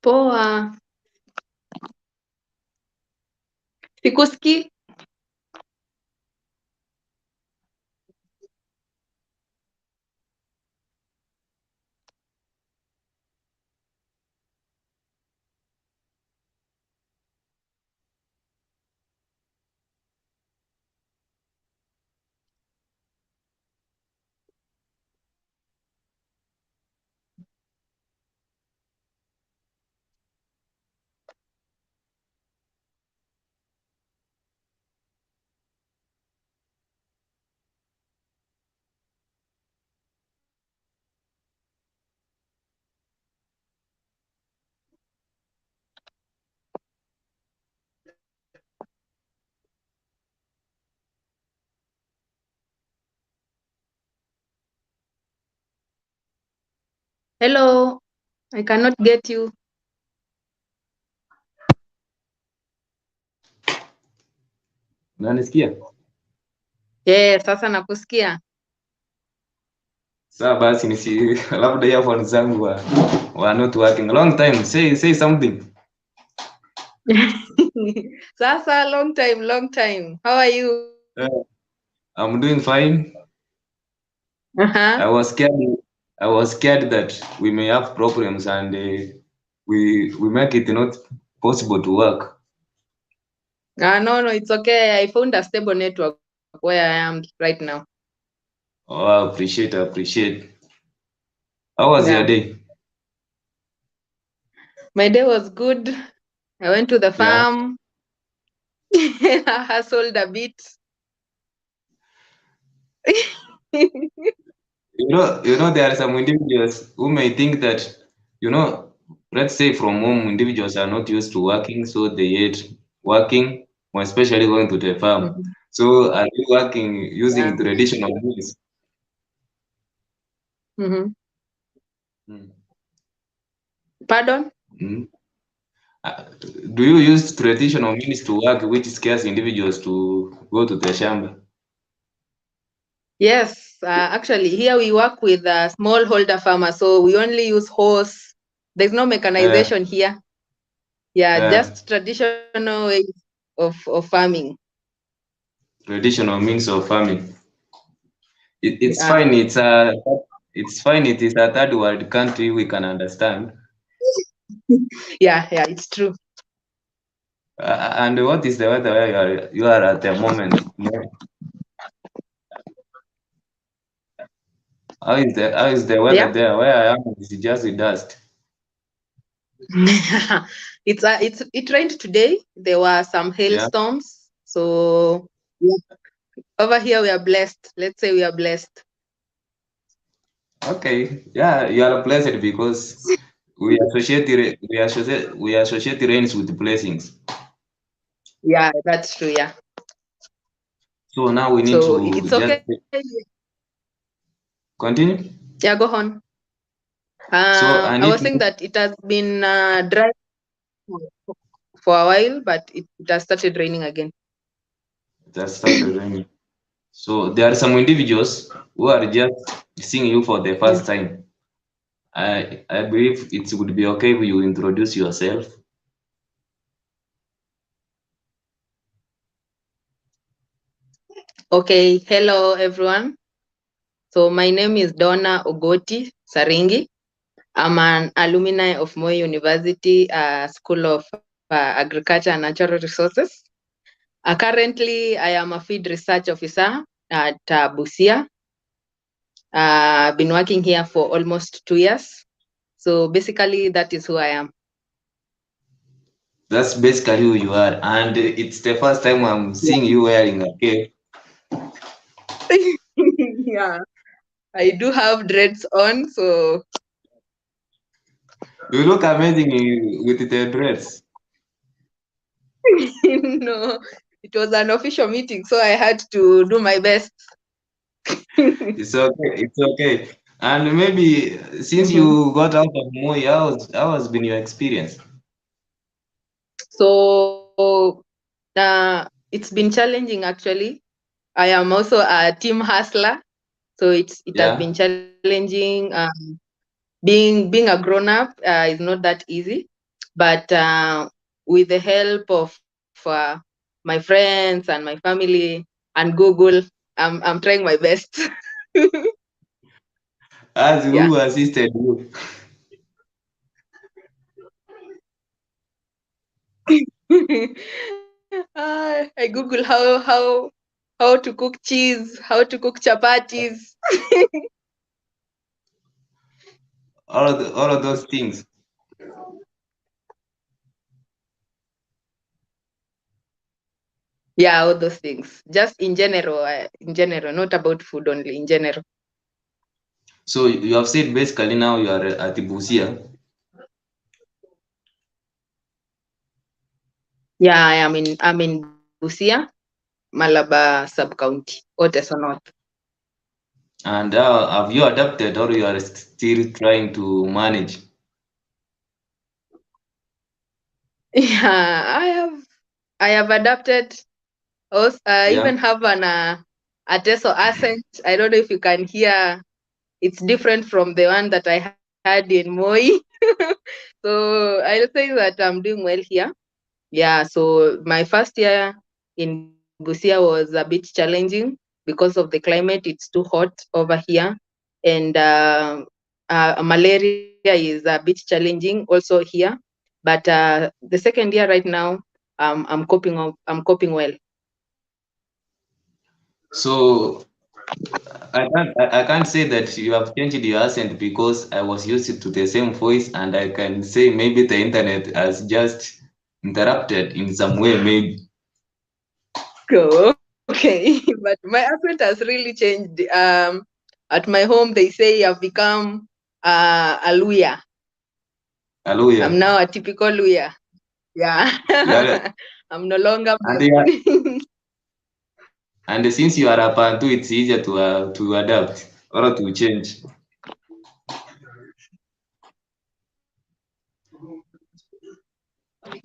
Poa. Sikuski. Hello. I cannot get you. Unanisikia? Yes, sasa nakusikia. Sawa basi labda earphones zangu were not working. A long time. Say something. Sasa, long time. How are you? I'm doing fine. Uh-huh. I was scared that we may have problems and we make it not possible to work. No, it's okay. I found a stable network where I am right now. Oh, I appreciate. How was your day? My day was good. I went to the farm. I hustled a bit. You know, there are some individuals who may think that, let's say from home, individuals are not used to working, so they hate working, or especially going to the farm. Mhm. So are you working Yeah. using traditional means? Mm-hmm. Mm. Pardon? Mm. Do you use traditional means to work, which scares individuals to go to the shamba? Yes, actually, here we work with smallholder farmers, so we only use horse. There's no Uh, mechanization here. Yeah, uh, just traditional ways of farming. Traditional means of farming. It's Yeah. fine. It's fine. It is a third world country. We can understand. Yeah, it's true. And what is the weather where you are at the moment? How is the weather Yeah. there? Where I am is just the dust. It rained today. There were some Yeah. hailstorms. So yeah, over here we are blessed. Let's say we are blessed. Okay. Yeah, you are blessed because we associate rains with blessings. Yeah, that's true. Yeah. So now we need So to it's just okay. continue. Yeah, go on. So I I need was to saying that it has been dry for a while, but it has started raining again. just start raining. So there are some individuals who are just seeing you for the Yeah. first time. I believe it would be okay if you introduce yourself. Okay. Hello, everyone. So my name is Donna Ogoti Saringi. I'm an alumni of Moi University School of Agriculture and Natural Resources. Currently, I am a feed research officer at Busia. I've been working here for almost 2 years. So basically, that is who I am. That's basically who you are, and it's the first time I'm Yeah. seeing you wearing a cape. Yeah, I do have dreads on, so You look amazing with the dress. no, it was an official meeting, so I had to do my best. It's okay. It's okay. And maybe since Mhm. you got out of Moi, how has been your experience? So it's been challenging actually. I am also a team hustler, so it has Yeah. been challenging. Being a grown up is not that easy. but with the help of my friends and my family and Google, I'm trying my best. As Yeah. who assisted you? I Google how to cook cheese, how to cook chapatis. All of those things. Yeah, all those things. Just in general, not about food only, in general. So you have said basically now you are at Busia. Yeah, I'm in Busia, Malaba sub-county, Oteso North. And have you adapted or you are still trying to manage? Yeah, I have adapted. Also, I even Yeah. have an Ateso accent. I don't know if you can hear. It's different from the one that I had in Moi. So I'll say that I'm doing well here. Yeah, so my first year in Busia was a bit challenging because of the climate. It's too hot over here, and malaria is a bit challenging also here. But the second year right now, I'm coping well. So I can't say that you have changed your accent because I was used to the same voice, and I can say maybe the internet has just interrupted in some way, maybe. Okay, but my accent has really changed. At my home, they say I've become a Luya. I'm Hallelujah. now a typical Luya. Yeah, Yeah, I'm no longer and they are, Mwebu. and since you are a Bantu, it's easier to adapt or to change.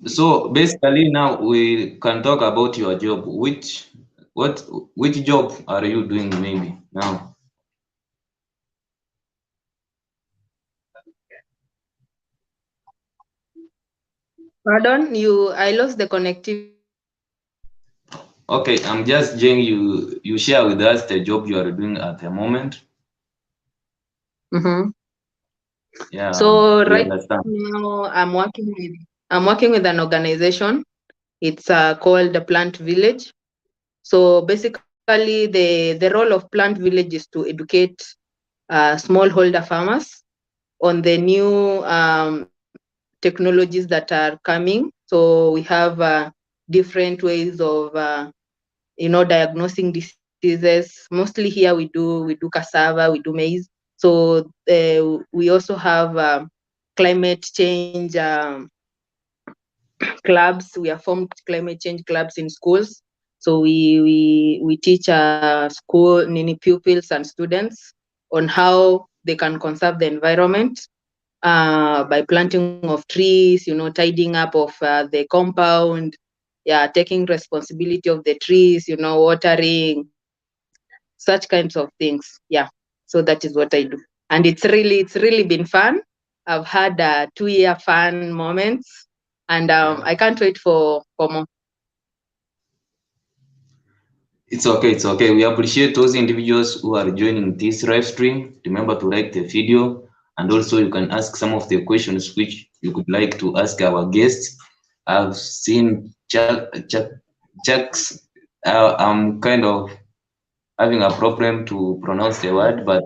So basically, now we can talk about your job. What which job are you doing maybe now? Pardon, I lost the connectivity. Okay, I'm just saying you share with us the job you are doing at the moment. Mm-hmm. Yeah, So we right understand. now, I'm working with an organization. It's called the Plant Village. So basically, the role of Plant Village is to educate smallholder farmers on the new technologies that are coming. So we have different ways of diagnosing diseases. Mostly here we do cassava, we do maize. So we also have climate change clubs. We have formed climate change clubs in schools. So we teach school pupils and students on how they can conserve the environment by planting of trees, tidying up of the compound, yeah, taking responsibility of the trees, watering, such kinds of things. Yeah. So that is what I do. And it's really been fun. I've had 2 year fun moments, and I Yeah. can't wait for more. It's okay, it's okay. We appreciate those individuals who are joining this live stream. Remember to like the video, and also you can ask some of the questions which you could like to ask our guests. I've seen Chuck's. I'm kind of having a problem to pronounce the word, but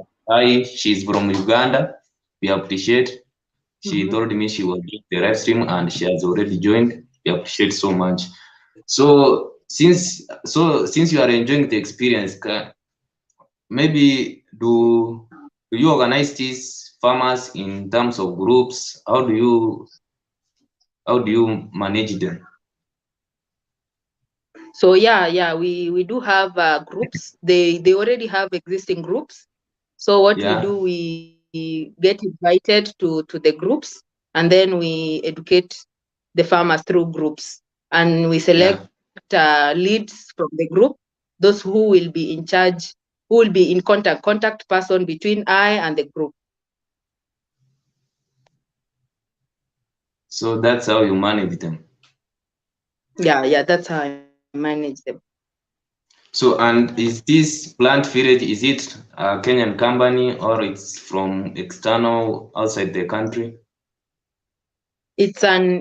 she's from Uganda. We appreciate. She Mhm. told me she was doing the live stream and she has already joined. We appreciate so much. So since you are enjoying the experience, maybe do you organize these farmers in terms of groups? How do you manage them? So yeah, we do have groups. They already have existing groups. So what we Yeah, do, we get invited to the groups, and then we educate the farmers through groups, and we select yeah. leads from the group, those who will be in charge, who will be in contact person between I and the group. So that's how you manage them. Yeah, that's how I manage them. So, and is this plant village, is it a Kenyan company or it's from external outside the country? It's an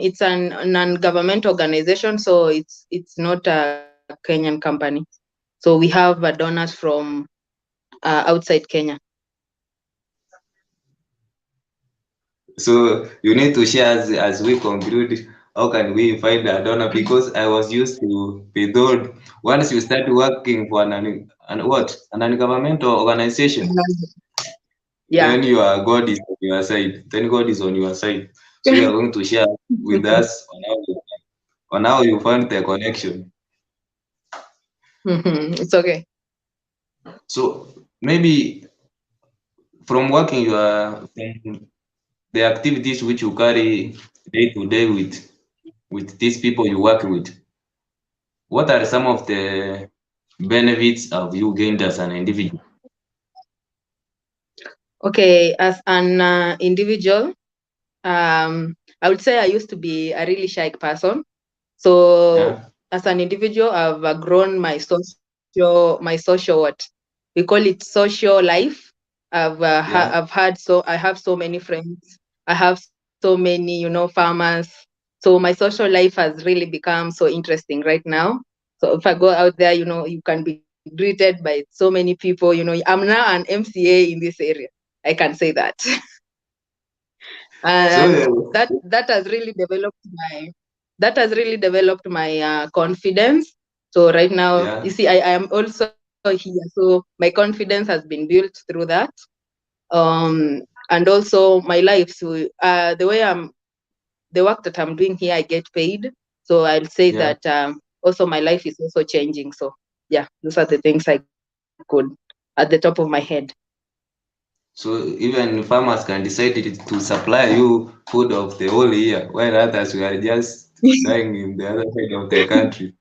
non-government organization, so it's not a Kenyan company. So we have donors from outside Kenya. So you need to share as we conclude, how can we find a donor? Because I was used to be told once you start working for an non-governmental organization, Yeah. then your God is on your side. Then God is on your side. So you are going to share with us on how you find the connection. It's okay. So maybe from working from the activities which you carry day to day with these people you work with, what are some of the benefits have you gained as an individual? Okay, as an individual, I would say I used to be a really shy person. So Yeah, as an individual, I've grown my social what we call it social life. yeah. I have so many friends. I have so many farmers. So my social life has really become so interesting right now. So if I go out there, you can be greeted by so many people. I'm now an MCA in this area. I can say that. So And that has really developed my confidence. So right now, yeah, you see, I am also here, so my confidence has been built through that. And also my life, so the work that I'm doing here, I get paid. So I'll say that yeah. also my life is also changing. So yeah, those are the things I could at the top of my head. So even farmers can decide to supply you food of the whole year, while others we are just dying in the other side of the country.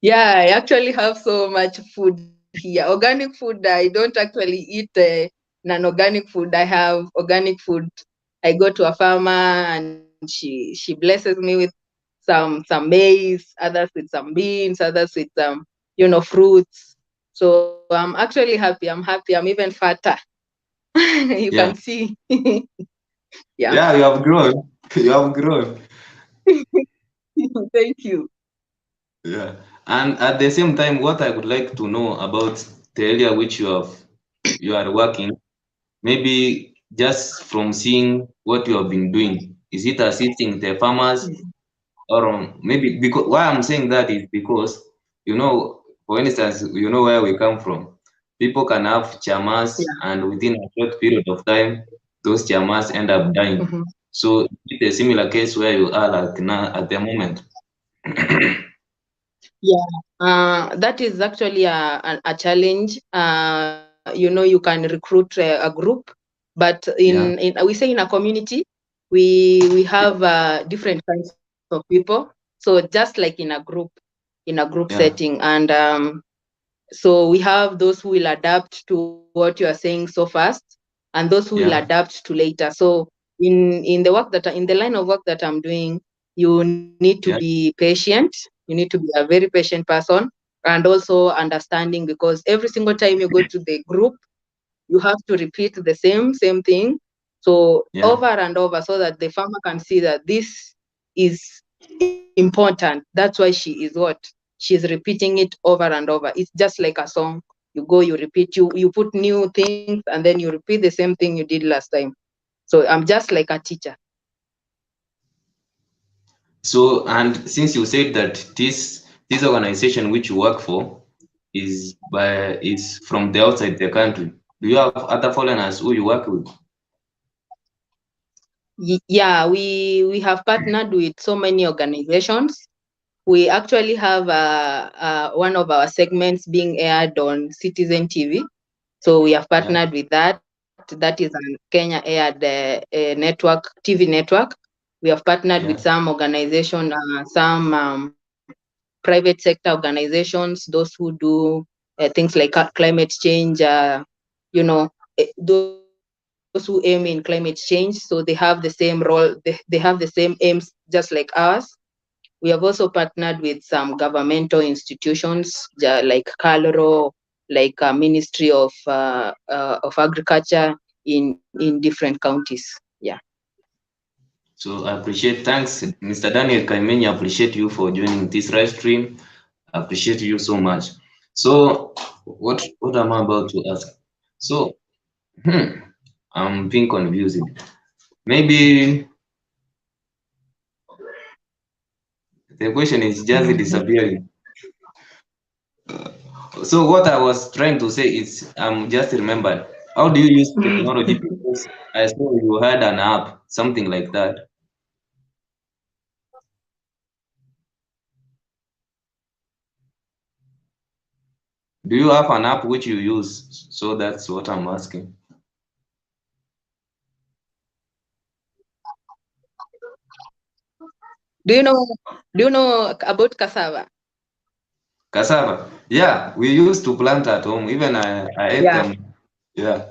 Yeah, I actually have so much food here. Organic food, I don't actually eat non-organic food. I have organic food. I go to a farmer and she blesses me with some maize, others with some beans, others with fruits. So I'm actually happy. I'm happy. I'm even fatter. You can Yeah, see. Yeah. yeah. You have grown. You have grown. Thank you. Yeah. And at the same time, what I would like to know about the area which you are working, maybe just from seeing what you have been doing, is it assisting the farmers or maybe because why I'm saying that is because for instance, where we come from, people can have chamas Yeah. and within a short period of time, those chamas end up dying. Mhm. So it's a similar case where you are like now at the moment. Yeah, that is actually a challenge. You can recruit a group, but Yeah, we say in a community, we have different kinds of people. So just like in a group yeah, setting, and so we have those who will adapt to what you are saying so fast, and those who will yeah, adapt to later. So in the line of work that I'm doing, you need to be yeah, patient. You need to be a very patient person, and also understanding, because every single time you go to the group, you have to repeat the same thing. So over yeah. and over, so that the farmer can see that this is important. That's why she is what she's repeating it over and over. It's just like a song. You go, you repeat, you put new things, and then you repeat the same thing you did last time. So I'm just like a teacher. So and since you said that this organization which you work for is from the outside the country, do you have other foreigners who you work with? Yeah, we have partnered with so many organizations. We actually have one of our segments being aired on Citizen TV. So we have Yeah, partnered with that. That is an Kenya aired network, TV network. We have partnered with yeah, some organization, some private sector organizations, those who do things like climate change, those who do who aim in climate change. So they have the same role, they have the same aims just like ours. We have also partnered with some governmental institutions like Caloro, like Ministry of Agriculture in different counties. Yeah. So I appreciate, thanks, Mr. Daniel Kaimeni. I appreciate you for joining this live stream. I appreciate you so much. So what am I about to ask? So I'm being confused. Maybe the question is just disappearing. So what I was trying to say is just remembered. How do you use technology? Because I saw you had an app, something like that. Do you have an app which you use? So that's what I'm asking. Do you know about cassava? Cassava. Yeah, we used to plant at home. Even I ate Yeah. them. Yeah.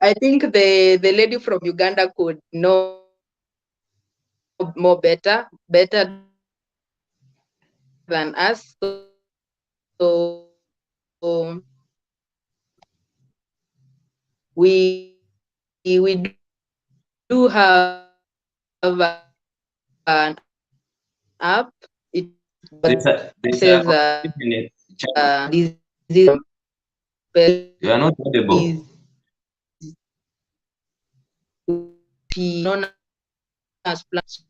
I think the lady from Uganda could know more better than us. So we do have an app. It addresses There's a internet channel. You are not audible. disease known as plants.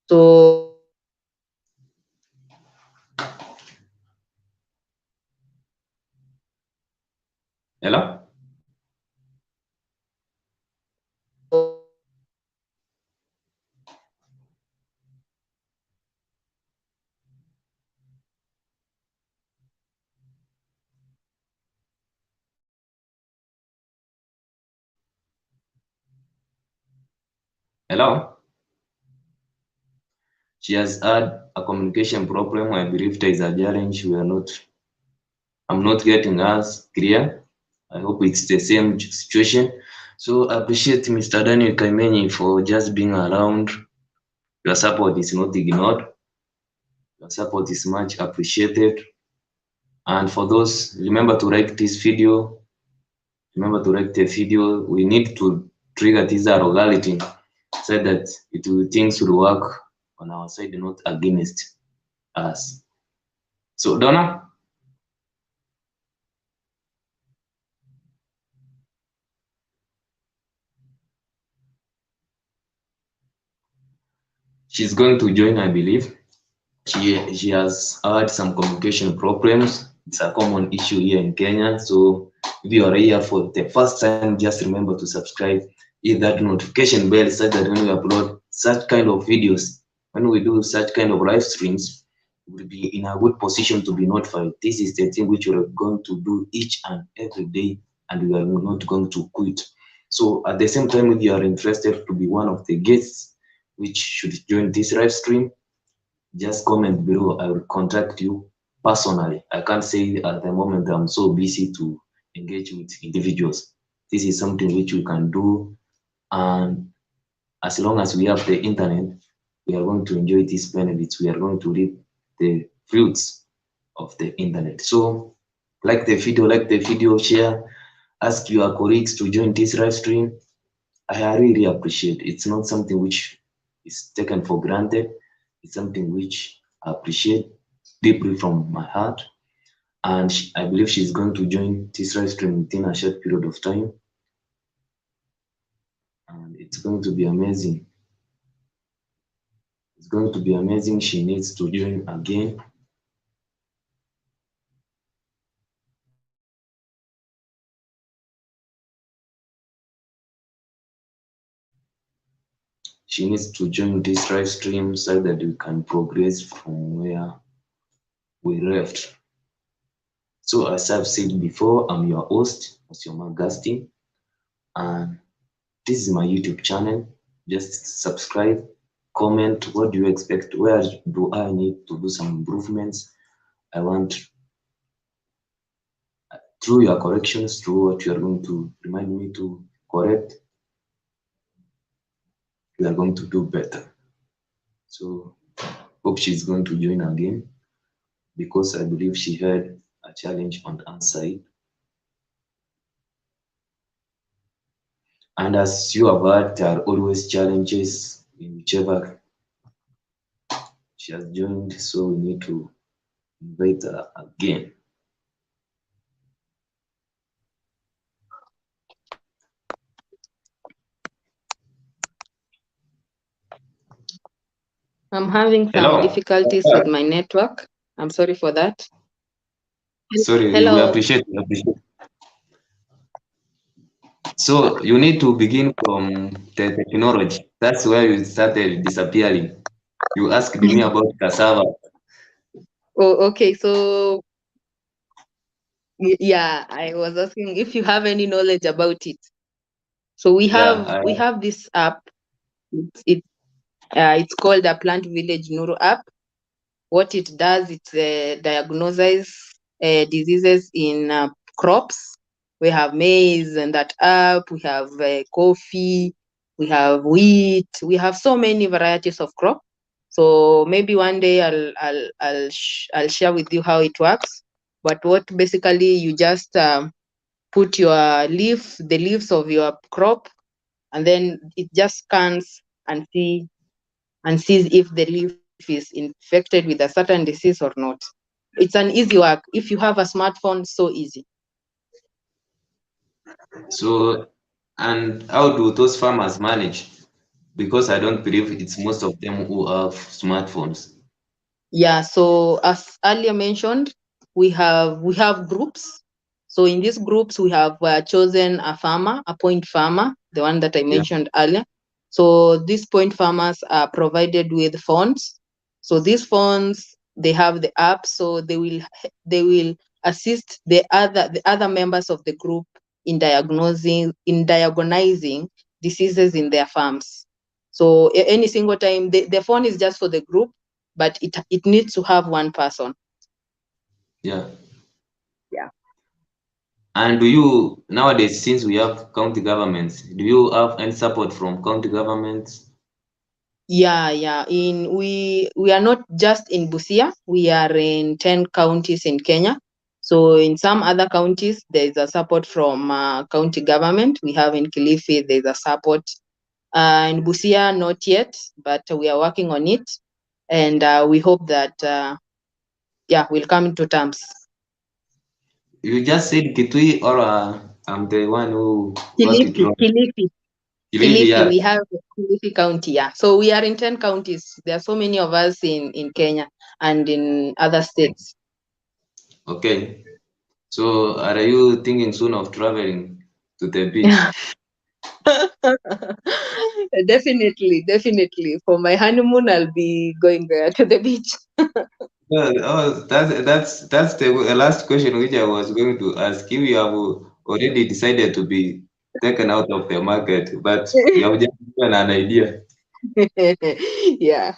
So Hello? Hello? She has had a communication problem. I believe there is a challenge. I'm not getting us clear. I hope it's the same situation. So I appreciate Mr. Daniel Kaimeni for just being around. Your support is not ignored. Your support is much appreciated. And for those, remember to like this video. Remember to like the video. We need to trigger this algorithm so that things will work on our side, not against us. So Donna, she's going to join, I believe. She has had some communication problems. It's a common issue here in Kenya. So if you are here for the first time, just remember to subscribe, hit that notification bell so that when we upload such kind of videos, when we do such kind of live streams, we'll be in a good position to be notified. This is the thing which we're going to do each and every day, and we are not going to quit. So at the same time, if you are interested to be one of the guests which should join this live stream, just comment below. I will contact you personally. I can't say at the moment I'm so busy to engage with individuals. This is something which we can do, and as long as we have the internet, we are going to enjoy these benefits. We are going to reap the fruits of the internet. So like the video, share, ask your colleagues to join this live stream. I really appreciate it. It's not something which is taken for granted. It's something which I appreciate deeply from my heart. And I believe she's going to join this live stream within a short period of time. And it's going to be amazing. It's going to be amazing. She needs to join again. She needs to join this live stream so that we can progress from where we left. So as I've said before, I'm your host, Mosioma Augustine, and this is my YouTube channel. Just subscribe, comment. What do you expect? Where do I need to do some improvements? I want through your corrections, through what you are going to remind me to correct, we are going to do better. So hope she's going to join again because I believe she had a challenge on her side. And as you have heard, there are always challenges in whichever she has joined, so we need to invite her again. I'm having some Hello. difficulties with my network. I'm sorry for that. Sorry, we Hello. appreciate, we appreciate. So you need to begin from the technology. That's where you started disappearing. You asked me about cassava. Oh, okay. So yeah, I was asking if you have any knowledge about it. So we Yeah, have we have this app. It's called a Plant Village Nuru app. What it does, it diagnoses diseases in crops. We have maize and that app. We have coffee. We have wheat. We have so many varieties of crop. So maybe one day I'll share with you how it works. But what basically you just put the leaves of your crop, and then it just scans and sees if the leaf is infected with a certain disease or not. It's an easy work. If you have a smartphone, so easy. so and how do those farmers manage? Because I don't believe it's most of them who have smartphones. Yeah, so as earlier mentioned, we have groups. So in these groups, we have chosen a point farmer, the one that I Yeah. mentioned earlier. So these point farmers are provided with phones. So these phones, they have the app, so they will assist the other members of the group in diagnosing diseases in their farms. So any single time, the phone is just for the group, but it needs to have one person. Yeah. Yeah. And do you nowadays, since we have county governments, do you have any support from county governments? Yeah. We are not just in Busia, we are in 10 counties in Kenya. So in some other counties, there is a support from county government. We have in Kilifi, there's a support. In Busia, not yet, but we are working on it. And we hope that, we'll come into terms. You just said Kitui, or I'm the one who got it Kilifi, wrong. Kilifi. Kilifi, Kilifi, yeah. we have Kilifi County, yeah. So we are in 10 counties. There are so many of us in Kenya and in other states. Okay. So are you thinking soon of traveling to the beach? Definitely. For my honeymoon, I'll be going there to the beach. Well, oh, that's the last question which I was going to ask. If you have already decided to be taken out of the market, but you have just given an idea. Yeah.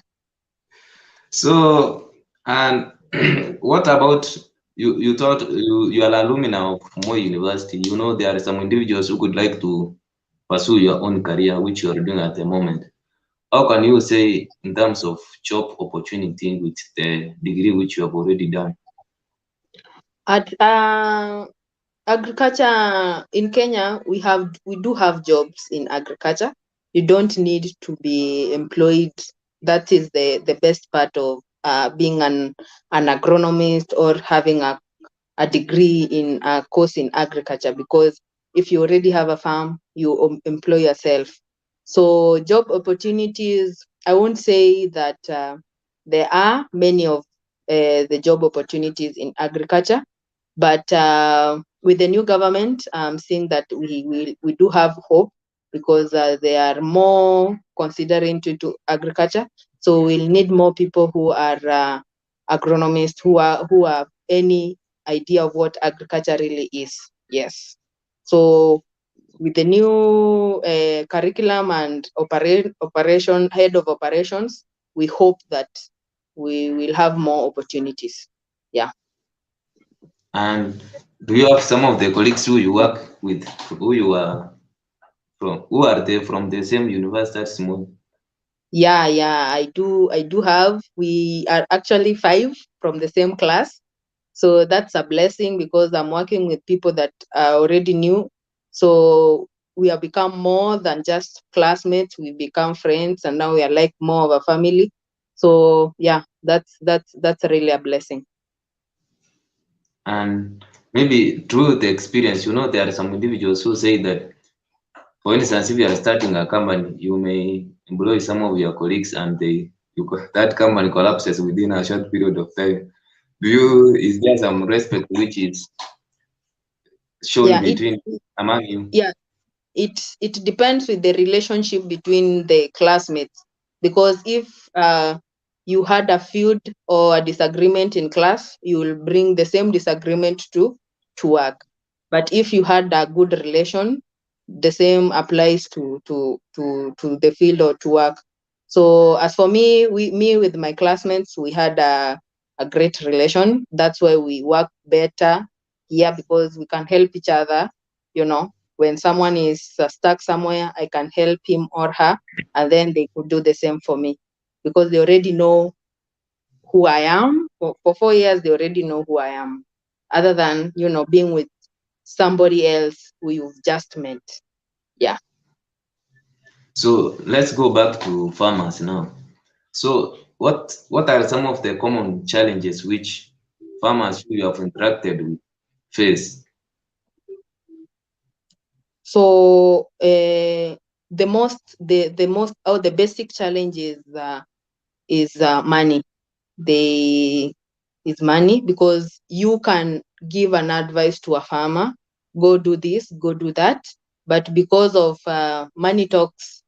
So, and what about you? You thought you are alumni of Moi University. You know there are some individuals who could like to pursue your own career, which you are doing at the moment. How can you say in terms of job opportunity with the degree which you have already done? At agriculture in Kenya, we do have jobs in agriculture. You don't need to be employed. That is the best part of being an agronomist or having a degree in a course in agriculture, because if you already have a farm, you employ yourself. So job opportunities, I won't say that there are many of the job opportunities in agriculture, but with the new government, I'm seeing that we do have hope, because they are more considering to agriculture. So we'll need more people who are agronomists, who have any idea of what agriculture really is. Yes. So with the new curriculum and operation head of operations, we hope that we will have more opportunities. Yeah. And Do you have some of the colleagues who you work with, who you are from, who are they from the same university at Small? Yeah, I do have. We are actually five from the same class. So that's a blessing because I'm working with people that are already new. So we have become more than just classmates. We become friends, and now we are like more of a family. So yeah, that's really a blessing. And maybe through the experience, there are some individuals who say that, for instance, if you are starting a company, you may employ some of your colleagues and that company collapses within a short period of time. Is there some respect which is shown Yeah, it between among you? yeah it depends with the relationship between the classmates, because if you had a feud or a disagreement in class, you will bring the same disagreement to work. But if you had a good relation, the same applies to the field or to work. So as for me, me with my classmates, we had a great relation. That's why we work better here, because we can help each other, you know. When someone is stuck somewhere, I can help him or her, and then they could do the same for me, because they already know who I am. For 4 years, they already know who I am, other than, being with somebody else who you've just met. Yeah. So let's go back to farmers now. So what are some of the common challenges which farmers who you have interacted with face? So the basic challenge is money. They is money, because you can give an advice to a farmer, go do this, go do that, but because of money talks,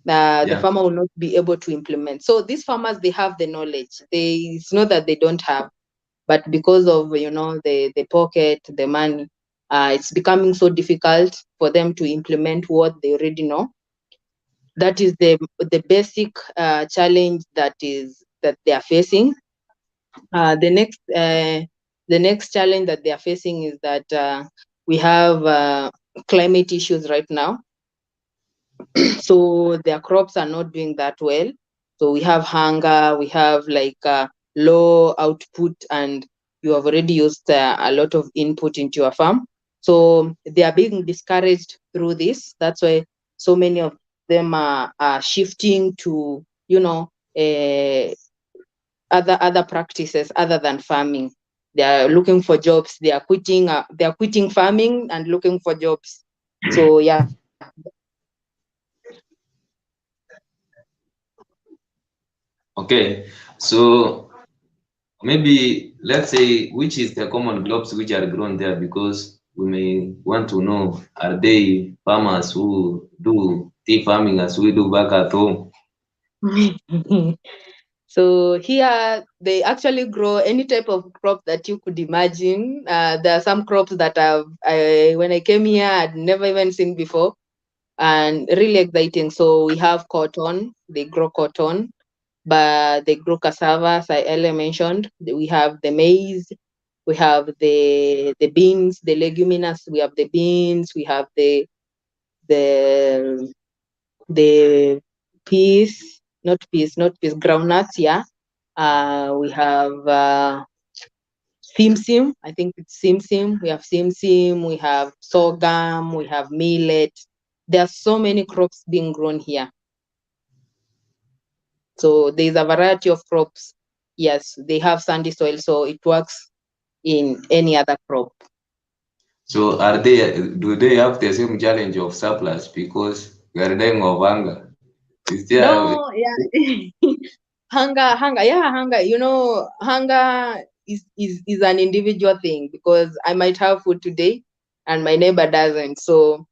the Yeah. farmer will not be able to implement. So these farmers, they have the knowledge. It's not that they don't have, but because of, the pocket, the money, it's becoming so difficult for them to implement what they already know. That is the basic challenge that they are facing. The next challenge that they are facing is that we have climate issues right now. So their crops are not doing that well. So we have hunger, we have like low output, and you have already used a lot of input into your farm. So they are being discouraged through this. That's why so many of them are shifting to, uh, other practices other than farming. They are looking for jobs. They are quitting farming and looking for jobs. So yeah. Okay. So maybe let's say which is the common crops which are grown there, because we may want to know, are they farmers who do tea farming as we do back at home? So here they actually grow any type of crop that you could imagine. There are some crops that when I came here, I'd never even seen before, and really exciting. So we have cotton. They grow cotton, but they grow cassava, as I earlier mentioned. We have the maize. We have the beans, the leguminous. We have the beans. We have the the not peas, groundnuts. Yeah. We have simsim. I think it's simsim. We have simsim. We have sorghum. We have millet. There are so many crops being grown here. So there's a variety of crops. Yes, they have sandy soil, so it works in any other crop. So do they have the same challenge of surplus because we are dying of hunger? Is there No, yeah. Hunger, yeah, hunger. Hunger is an individual thing, because I might have food today and my neighbor doesn't. So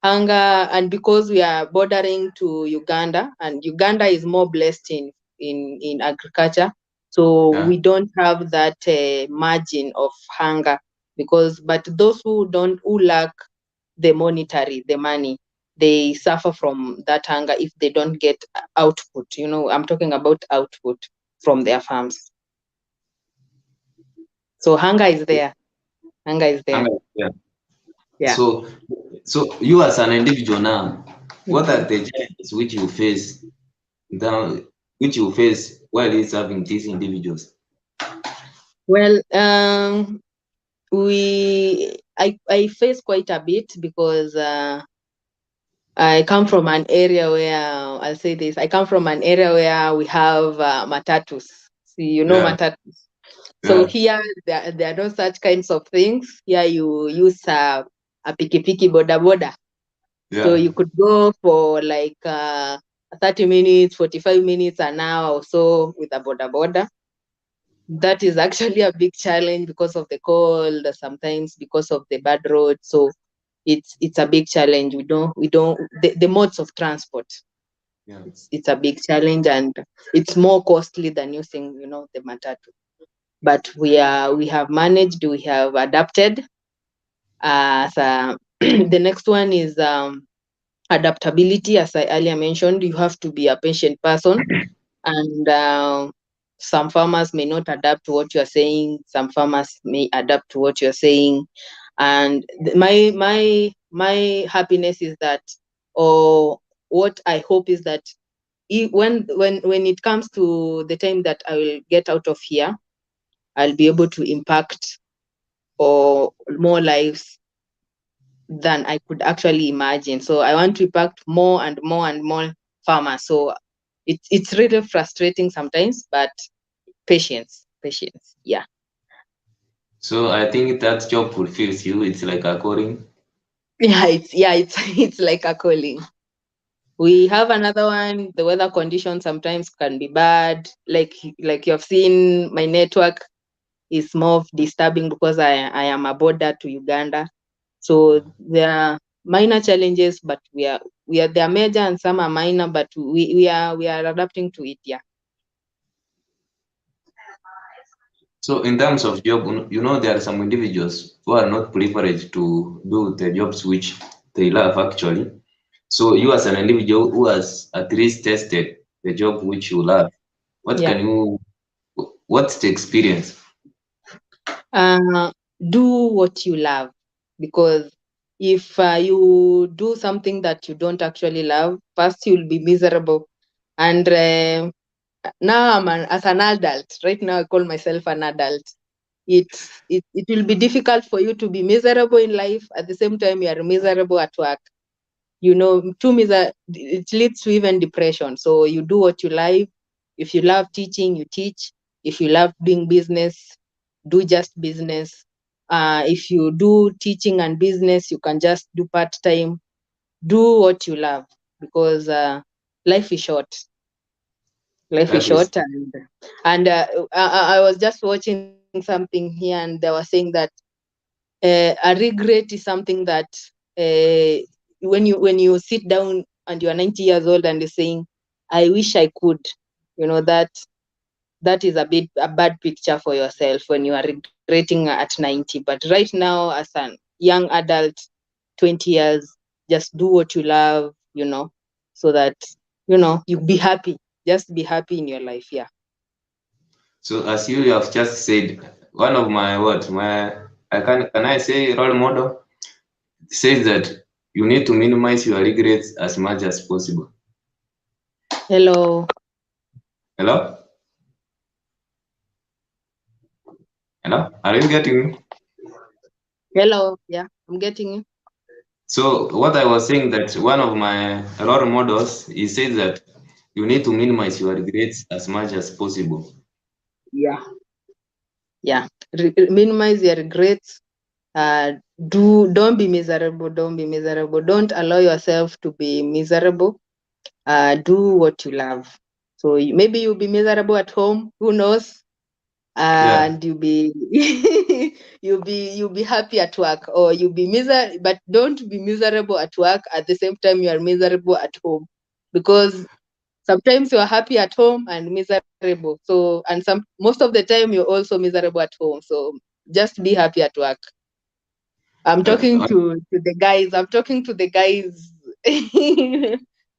hunger, and because we are bordering to Uganda, and Uganda is more blessed in agriculture, so yeah. we don't have that margin of hunger. But those who lack the money, they suffer from that hunger if they don't get output. I'm talking about output from their farms. So hunger is there. Hunger is there. Hunger, yeah. Yeah. So, so you as an individual now, what are Mhm. the challenges which you face now, which you face while you serving these individuals? Well, I face quite a bit because I come from an area where I'll say this. I come from an area where we have matatus. See, you know Yeah, matatus. So yeah, here there are no such kinds of things. Here you use a piki boda boda. So yeah. you could go for like 30 minutes, 45 minutes, an hour or so with a boda boda. That is actually a big challenge because of the cold, sometimes because of the bad road. So it's a big challenge. We don't the modes of transport. Yeah. It's a big challenge, and it's more costly than using the matatu. But we have managed. We have adapted. So the next one is adaptability. As I earlier mentioned, you have to be a patient person, and some farmers may not adapt to what you're saying. Some farmers may adapt to what you're saying, and my happiness is that, or what I hope is that, when it comes to the time that I will get out of here, I'll be able to impact or more lives than I could actually imagine. So I want to impact more and more and more farmers. So it's really frustrating sometimes, but patience. Yeah. So I think that job fulfills you. It's like a calling. It's it's like a calling. We have another one. The weather conditions sometimes can be bad. Like you've seen, my network is more of disturbing because I am a border to Uganda. So there are minor challenges, but we are they are major and some are minor, but we are adapting to it. Yeah. So in terms of job, there are some individuals who are not privileged to do the jobs which they love actually. So you as an individual who has at least tested the job which you love, what Yeah. can you, what's the experience? Uh, do what you love, because if you do something that you don't actually love, first you'll be miserable. And now as an adult, right now I call myself an adult. It will be difficult for you to be miserable in life at the same time you are miserable at work. It leads to even depression. So you do what you like. If you love teaching, you teach. If you love doing business, do just business. If you do teaching and business, you can just do part-time. Do what you love, because life is short. Life is Life is short. And I was just watching something here, and they were saying that a regret is something that, uh, when you sit down and you are 90 years old and you're saying, I wish I could, that is a bad picture for yourself when you are regretting at 90. But right now, as an young adult, 20 years, just do what you love, so that you be happy. Just be happy in your life. Yeah. so as you have just said, one of my what my can I say role model says that you need to minimize your regrets as much as possible. Hello. Hello? Hello? Are you getting me? Hello. Yeah, I'm getting you. So what I was saying that one of my role models, he says that you need to minimize your regrets as much as possible. Yeah. Yeah. Minimize your regrets. Don't be miserable. Don't be miserable. Don't allow yourself to be miserable. Do what you love. So maybe you'll be miserable at home. Who knows? Yeah. And you'll be happy at work, or you'll be miserable, but don't be miserable at work at the same time you are miserable at home, because sometimes you're happy at home and miserable. So, and most of the time you're also miserable at home. So just be happy at work. I'm talking Uh, to the guys.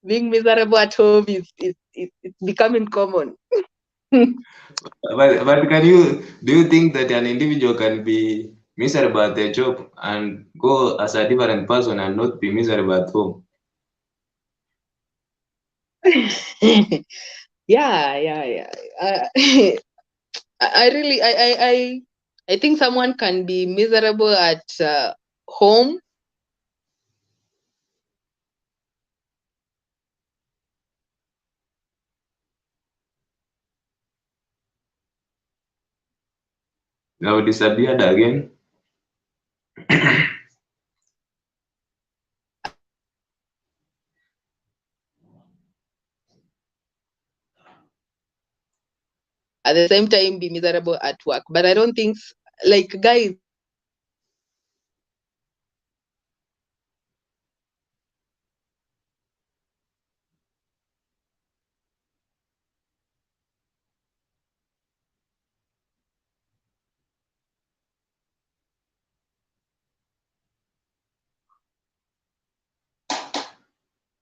Being miserable at home it's becoming common. but can you do you think that an individual can be miserable at the job and go as a different person and not be miserable at home. Yeah. I really, I think someone can be miserable at home. Now disappeared again. At the same time be miserable at work. But I don't think like guys,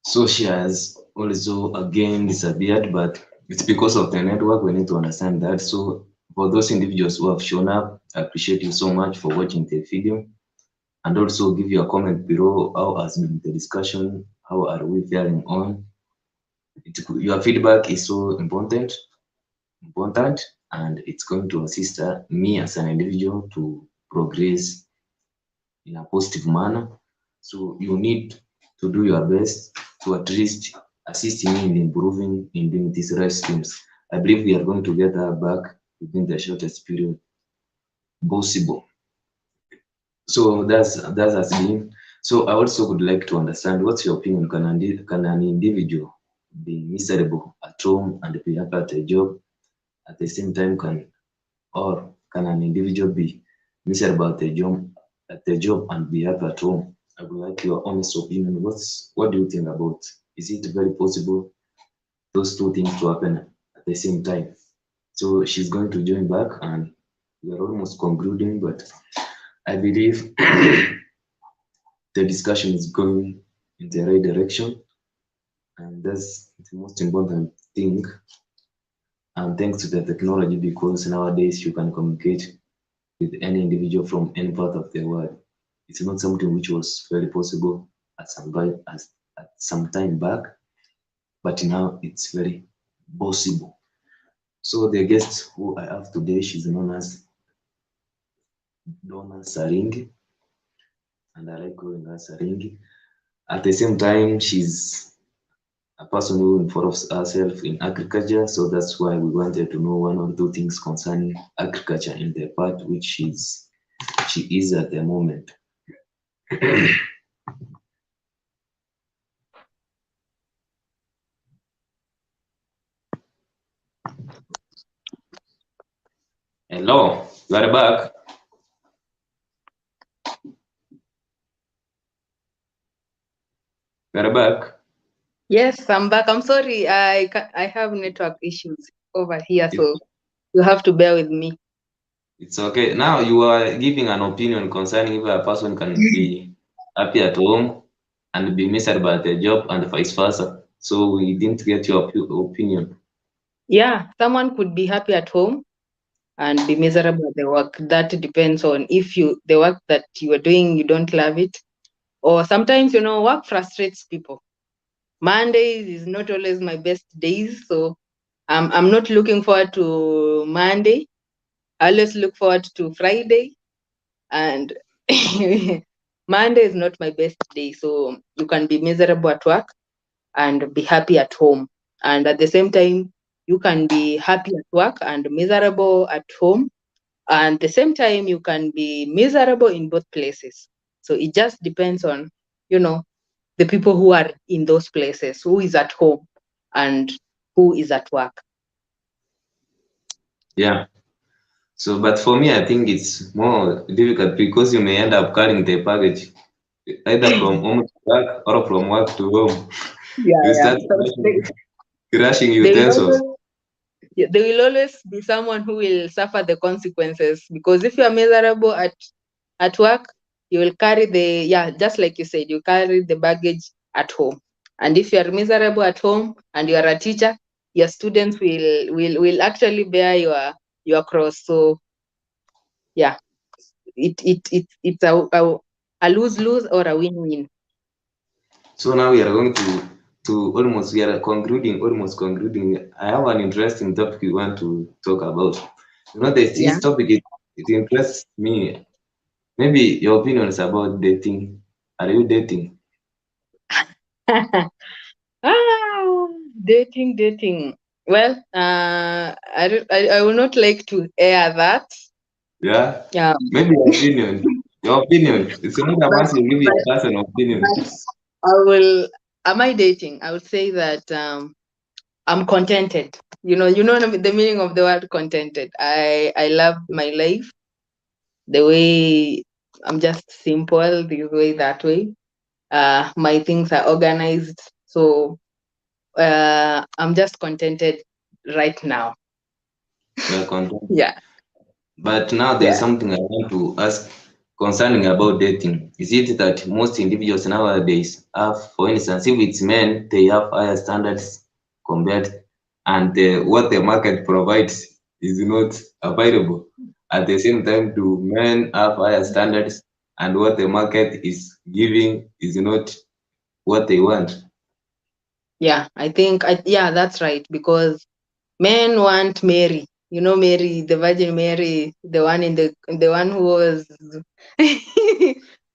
So she has also again disappeared, but it's because of the network. We need to understand that. So for those individuals who have shown up, I appreciate you so much for watching the video. And also give your comment below. How has been the discussion? How are we faring on? Your feedback is so important, and it's going to assist me as an individual to progress in a positive manner. So you need to do your best to at least assist me in improving in doing these live streams. I believe we are going to get her back within the shortest period possible. So that has been. So I also would like to understand what's your opinion? Can an individual be miserable at home and be happy at a job at the same time? Can an individual be miserable at the job and be happy at home? I would like your honest opinion. What do you think about? Is it very possible those two things to happen at the same time? So she's going to join back and we are almost concluding, but I believe the discussion is going in the right direction, and that's the most important thing. And thanks to the technology, because nowadays you can communicate with any individual from any part of the world. It's not something which was very possible at some time back, but now it's very possible. So the guest who I have today, she's known as Donna Saringi, and I like calling her Saringi. At the same time, she's a person who involves herself in agriculture, so that's why we wanted to know one or two things concerning agriculture in the part which she is at the moment. Hello, you are back. You are back. yes, I'm back. I'm sorry, I have network issues over here, It, so you have to bear with me. it's okay. Now you are giving an opinion concerning if a person can be happy at home and be miserable at the job and vice versa. So we didn't get your opinion. Yeah, someone could be happy at home and be miserable at the work. That depends on if the work that you are doing, you don't love it. Or sometimes, work frustrates people. Mondays is not always my best days, so I'm not looking forward to Monday. I always look forward to Friday, and Monday is not my best day. So you can be miserable at work and be happy at home, and at the same time, you can be happy at work and miserable at home, and at the same time, you can be miserable in both places. So it just depends on, you know, the people who are in those places, who is at home and who is at work. Yeah. So, but for me, I think it's more difficult because you may end up carrying the package either from home to work or from work to home. Yeah, You yeah. start So crashing they will utensils. always, yeah, there will always be someone who will suffer the consequences, because if you are miserable at work, you will carry just like you said, you carry the baggage at home. And if you are miserable at home and you are a teacher, your students will actually bear your cross. So yeah, it's a lose-lose or a win-win. So now we are going to almost, we are concluding, almost concluding. I have an interesting topic we want to talk about. You know, this Yeah. topic, it interests me. Maybe your opinion is about dating. Are you dating? Ah, dating. Well, I will not like to air that. Yeah? Yeah, Maybe your opinion. Your opinion. It's not but about you give but your personal opinion. but I will. Am I dating? I would say that I'm contented. You know the meaning of the word contented. I love my life the way I'm just simple this way that way. My things are organized, so I'm just contented right now. You are content. Yeah, But now there's yeah, something I want to ask concerning about dating. Is it that most individuals nowadays have, for instance, if it's men, they have higher standards compared, and what the market provides is not available. At the same time, do men have higher standards, and what the market is giving is not what they want? yeah. I think yeah, that's right because men want Mary. You know Mary, the Virgin Mary, the one who was,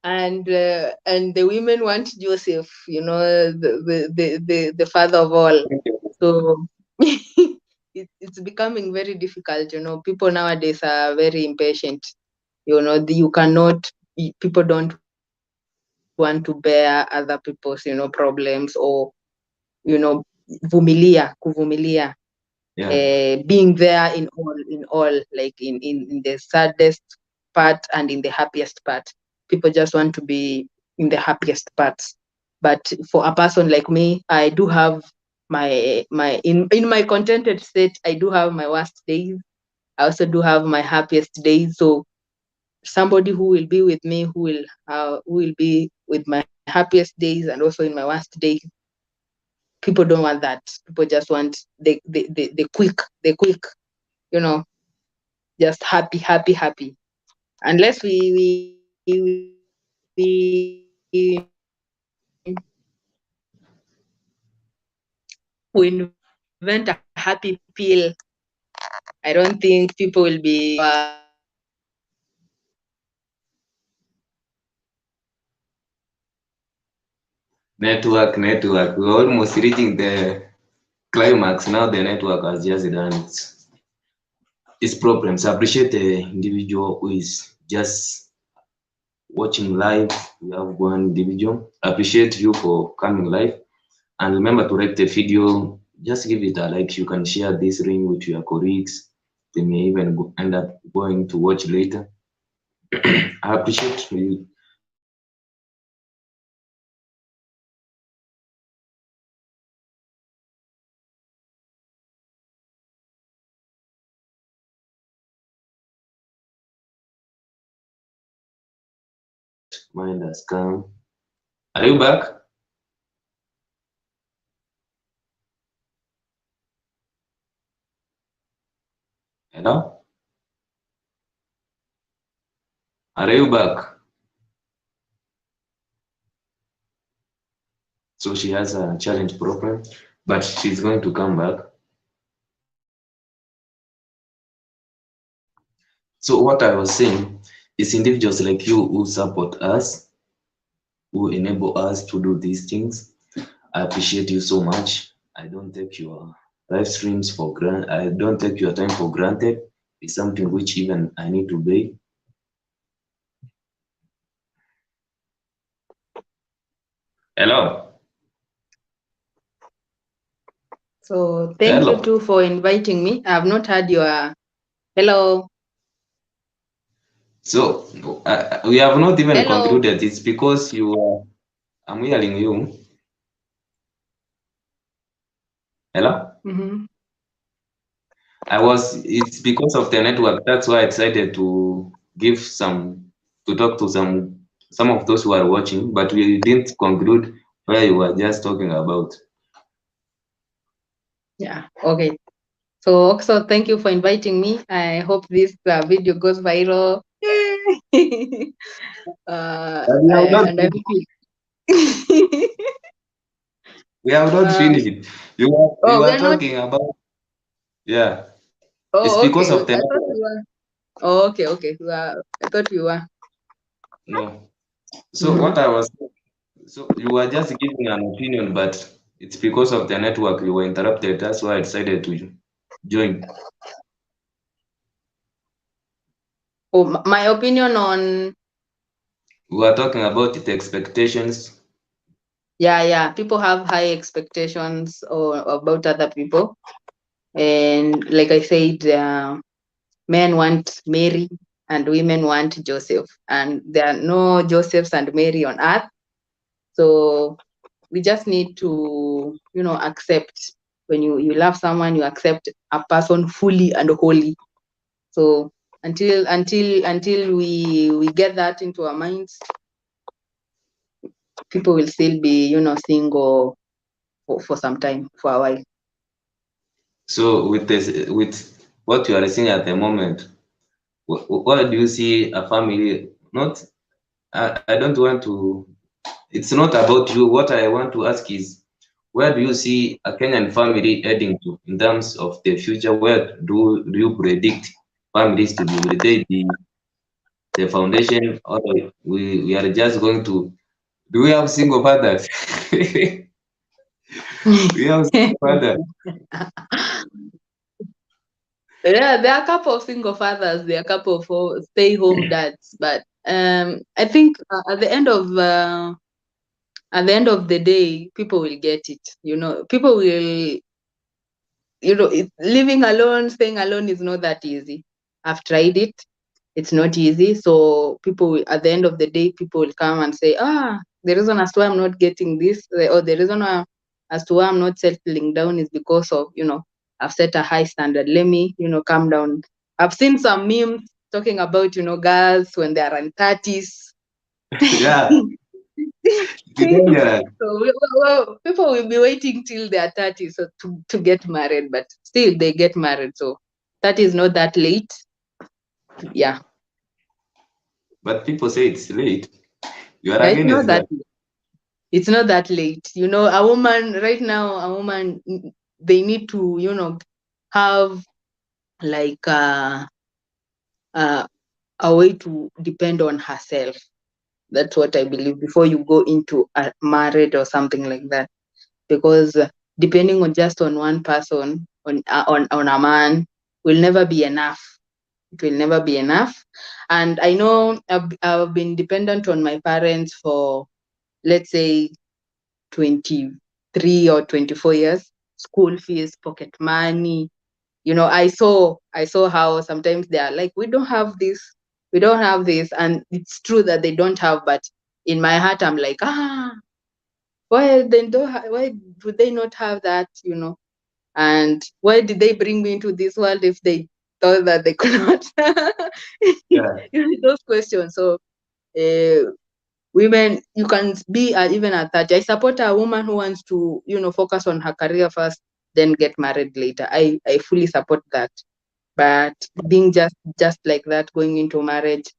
and the women want Joseph. You know the father of all. So it's becoming very difficult. People nowadays are very impatient. You cannot. People don't want to bear other people's problems or kuvumilia Yeah, being there in all, like in the saddest part and in the happiest part. People just want to be in the happiest parts. But for a person like me, I do have my in my contented state, I do have my worst days. I also do have my happiest days. So somebody who will be with me, who will be with my happiest days and also in my worst days, people don't want that. People just want the quick, you know, just happy, happy, happy. Unless we invent a happy pill, I don't think people will be network. We're almost reaching the climax. Now the network has just done its problems. I appreciate the individual who is just watching live. We have one individual. I appreciate you for coming live. And remember to like the video. Just give it a like. You can share this link with your colleagues. They may even end up going to watch later. I appreciate you. Mind has come. Are you back? Hello? Are you back? So she has a challenge problem, but she's going to come back. So what I was saying is individuals like you who support us, who enable us to do these things. I appreciate you so much. I don't take your live streams for granted. I don't take your time for granted. It's something which even I need to pay. Hello. so thank you Hello. too for inviting me. I have not had your hello. So we have not even Hello. concluded. It's because you are, I'm hearing you. Hello. Mm-hmm. It's because of the network. That's why I decided to give to talk to some of those who are watching, but we didn't conclude where you were just talking about. Yeah, okay. So also thank you for inviting me. I hope this video goes viral. Yay! But we have not And I'm finished. We have not uh, finished. You we are are not. talking about, yeah. It's Oh, because okay. of the I thought network. you were. Oh, okay, okay. I thought you were. No. So Mm-hmm. what I was, so you were just giving an opinion, but it's because of the network you were interrupted. That's why I decided to join. Oh, my opinion on. We were talking about the expectations. Yeah, yeah. People have high expectations or about other people, and like I said, men want Mary and women want Joseph, and there are no Josephs and Mary on earth. So we just need to, accept. When you love someone, you accept a person fully and wholly. So until we get that into our minds, people will still be, single for some time, for a while. So with this, with what you are saying at the moment, what do you see a family? Not, I don't want to. It's not about you. What I want to ask is, where do you see a Kenyan family heading to in terms of the future? Where do you predict families to be? Will they be the foundation, or we are just going to? Do we have single fathers? We have single fathers. Yeah, there are a couple of single fathers, there are a couple of stay-home dads, but I think at the end of the day, people will get it. People will, living alone, staying alone is not that easy. I've tried it. It's not easy. So at the end of the day, people will come and say, the reason as to why I'm not getting this, or the reason as to why I'm not settling down is because of, I've set a high standard. Let me, calm down. I've seen some memes talking about, girls when they are in 30s. Yeah, it's dangerous. So people will be waiting till they are 30 so to get married, but still they get married. So that is not that late. Yeah. But people say it's late. You are Yeah, it's not against that that. it's not that late. A woman right now, they need to, have like uh, a way to depend on herself. That's what I believe before you go into a married or something like that. Because depending on just on one person, on a man, will never be enough. It will never be enough. And I know I've been dependent on my parents for, let's say, 23 or 24 years. School fees, pocket money. I saw how sometimes they are like, we don't have this, and it's true that they don't have, but in my heart I'm like, why do they not have that, and why did they bring me into this world if they thought that they could not? Yeah. Those questions. So uh, women, you can be even at 30. I support a woman who wants to, focus on her career first, then get married later. I fully support that. But being just like that, going into marriage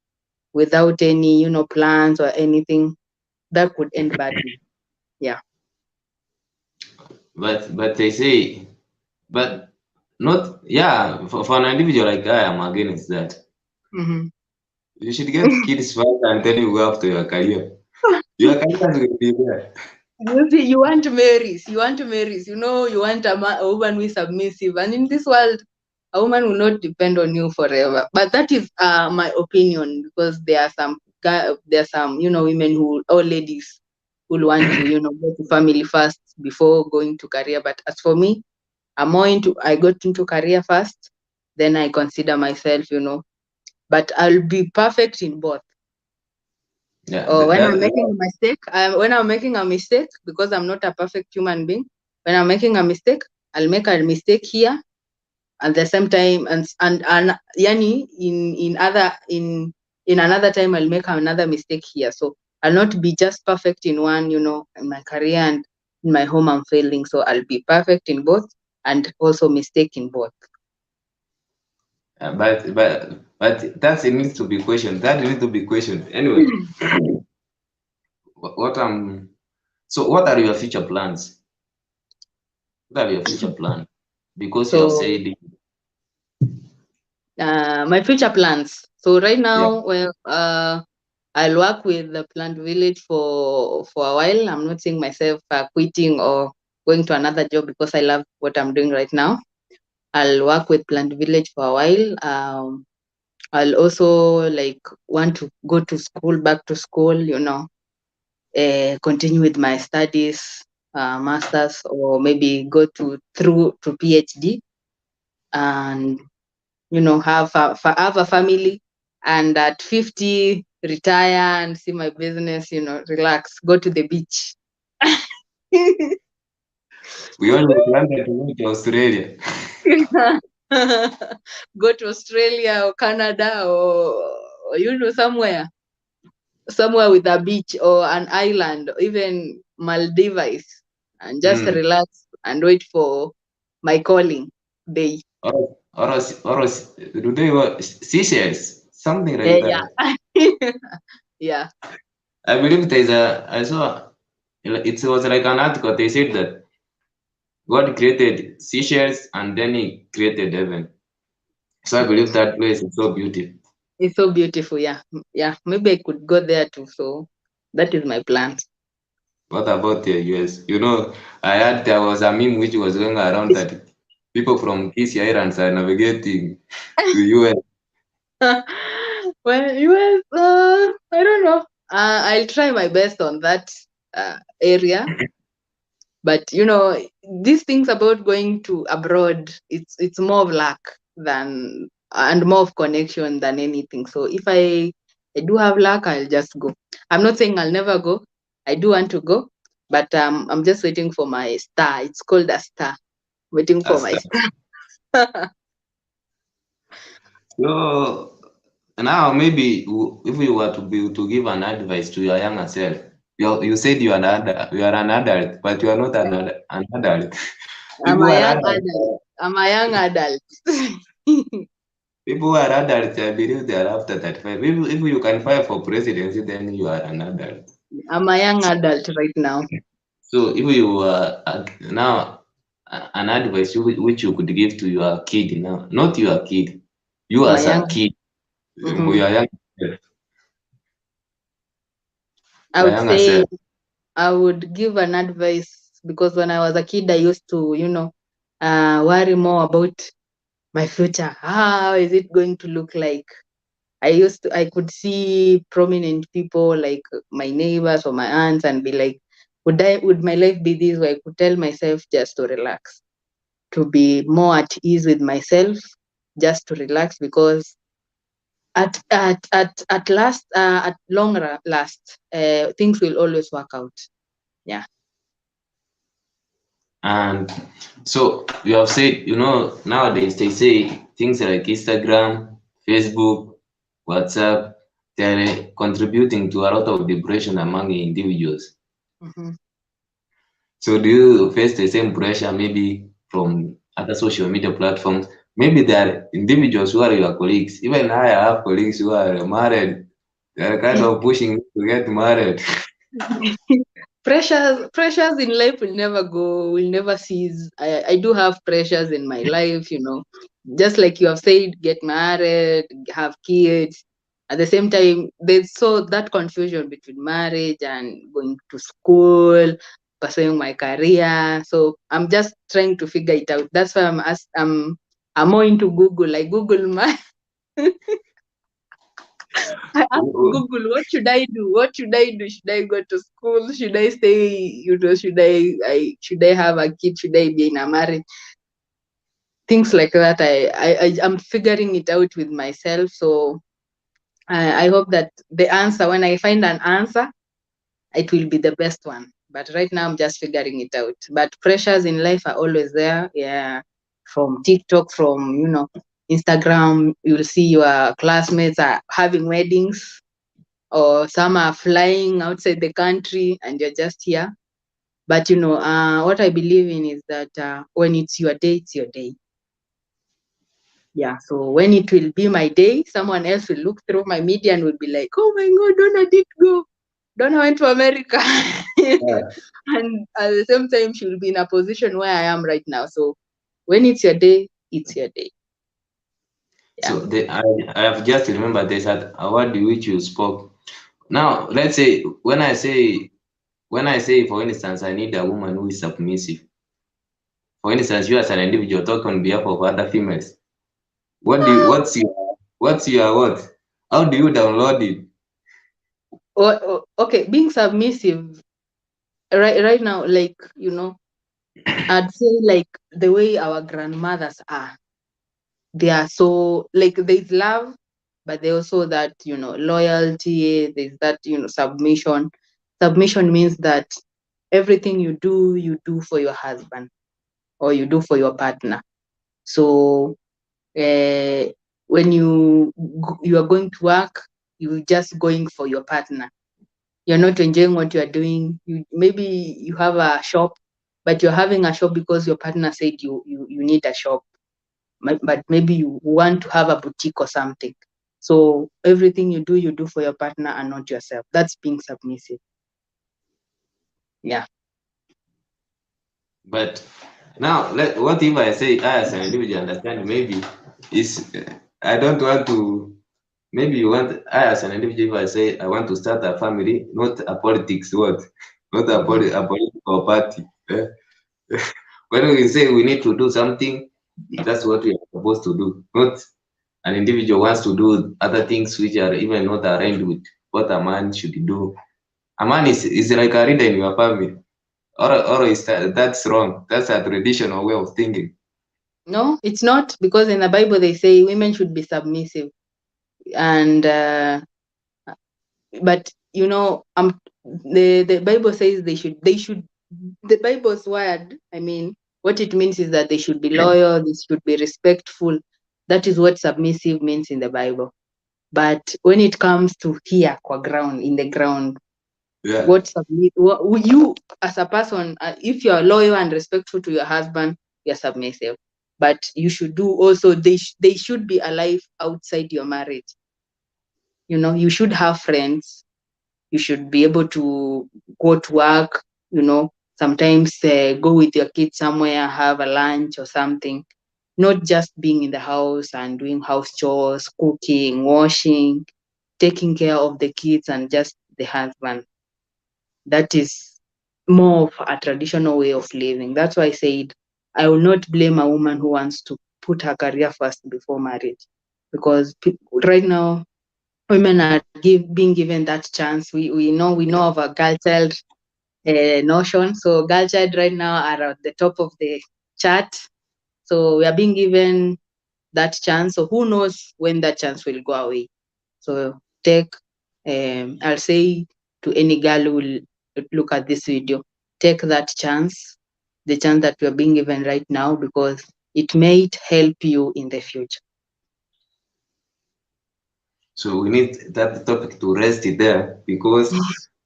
without any, plans or anything, that could end badly. Yeah. But they say, but not, yeah, for an individual like I am against that. Mm-hmm. You should get kids first and then you go after your career. Your career is going to be there. You see, you want to marry, you want a woman who is submissive. And in this world, a woman will not depend on you forever. But that is my opinion, because there are some, women or ladies who will want to, go to family first before going to career. But as for me, I got into career first, then I consider myself, but I'll be perfect in both. Yeah, Or when I'm making a mistake, because I'm not a perfect human being, when I'm making a mistake, I'll make a mistake here at the same time, and yani in another time I'll make another mistake here. So I'll not be just perfect in one, in my career, and in my home I'm failing. So I'll be perfect in both and also mistake in both. but But that it needs to be questioned. That needs to be questioned. Anyway, what so what are your future plans? What are your future plans? Because you have So said my future plans. So right yeah. now, well, I'll work with the plant village for a while. I'm not seeing myself quitting or going to another job because I love what I'm doing right now. I'll work with plant village for a while. I'll also like want to go to school, back to school, continue with my studies, masters, or maybe go through to PhD, and have a family, and at 50 retire and see my business, relax, go to the beach. We always wanted to go to Australia. Go to Australia or Canada, or somewhere with a beach or an island, or even Maldives, and just Mm. relax and wait for my calling day. Do they were Seychelles? Something like Yeah. that. Yeah. I believe there's a I saw it was like an article. They said that God created Seychelles and then he created heaven. So I believe that place is so beautiful. It's so beautiful. Yeah. Yeah. Maybe I could go there too. So that is my plan. What about the US? I heard there was a meme which was going around that people from Kissy Islands are navigating to US. Well, US, I don't know. I'll try my best on that area. But these things about going to abroad, it's more of luck than and more of connection than anything. So if I do have luck, I'll just go. I'm not saying I'll never go. I do want to go, but I'm just waiting for my star. It's called a star. Waiting for my Asta. star. So now maybe if we were to give an advice to your younger self, you said you are an adult, but you are not an adult. I'm People who a are young adults, adult. I'm a young adult. people who are adults, I believe they are after 35. If you can fight for presidency, then you are an adult. I'm a young adult right now. So if you now an advice which you could give to your kid now, not your kid, you My as a young. kid, Mhm. your young self, I your would younger say self. I would give an advice because when I was a kid, I used to, worry more about my future. How is it going to look like? I could see prominent people like my neighbors or my aunts and be like, would my life be this way? I could tell myself just to relax, to be more at ease with myself, just to relax because at last, at last, things will always work out. Yeah. And so you have said, nowadays they say things like Instagram, Facebook, WhatsApp, they're contributing to a lot of depression among individuals. Mhm. So do you face the same pressure maybe from other social media platforms? Maybe there are individuals who are your colleagues. Even I have colleagues who are married. They're kind of pushing me to get married. Pressures in life will never cease. I do have pressures in my life, just like you have said, get married, have kids. At the same time, there's so that confusion between marriage and going to school, pursuing my career. So I'm just trying to figure it out. That's why I'm more into Google. I Google my I asked Google, what should I do? What should I do? Should I go to school? Should I stay? Should I have a kid? Should I be in a marriage? Things like that. I'm figuring it out with myself. So I hope that the answer, when I find an answer, it will be the best one. But right now, I'm just figuring it out. But pressures in life are always there. Yeah, from TikTok, from Instagram, you'll see your classmates are having weddings, or some are flying outside the country and you're just here. But what I believe in is that when it's your day, it's your day. Yeah, so when it will be my day, someone else will look through my media and will be like, oh my God, Donna did go. Donna went to America. Yeah. And at the same time, she will be in a position where I am right now. So when it's your day, it's your day. Yeah. So I have just remembered there's an award which you spoke. Now let's say when I say for instance I need a woman who is submissive. For instance, you as an individual talk on behalf of other females. What's your what? How do you download it? Okay, being submissive right now, like, I'd say like the way our grandmothers are. They are so like there's love, but they also that loyalty. There's that submission. Submission means that everything you do for your husband or you do for your partner. So uh, when you are going to work, you're just going for your partner. You're not enjoying what you are doing. Maybe you have a shop, but you're having a shop because your partner said you need a shop. But maybe you want to have a boutique or something. So everything you do for your partner and not yourself. That's being submissive. Yeah. But now, what if I say I as an individual understand maybe is I don't want to. Maybe you want I as an individual. If I say I want to start a family, not a politics, what? Not Mhm. a political party. When we say we need to do something, that's what we are supposed to do. Not an individual wants to do other things which are even not aligned with what a man should do. A man is like a leader in your family. Or is that's wrong. That's a traditional way of thinking. No, it's not, because in the Bible they say women should be submissive, and but the Bible says they should the Bible's word. I mean, what it means is that they should be loyal, they should be respectful. That is what submissive means in the Bible. But when it comes to here, kwa ground, in the ground, Yeah. you as a person, if you're loyal and respectful to your husband, you're submissive. But you should do also, they should be alive outside your marriage. You should have friends. You should be able to go to work, sometimes go with your kids somewhere, have a lunch or something, not just being in the house and doing house chores, cooking, washing, taking care of the kids and just the husband. That is more of a traditional way of living. That's why I said I will not blame a woman who wants to put her career first before marriage, because right now women are being given that chance. We know of a girl child notion. So girl child right now are at the top of the chart. So we are being given that chance. So who knows when that chance will go away? So I'll say to any girl who will look at this video, take that chance, the chance that you're being given right now, because it may help you in the future. So we need that topic to rest it there because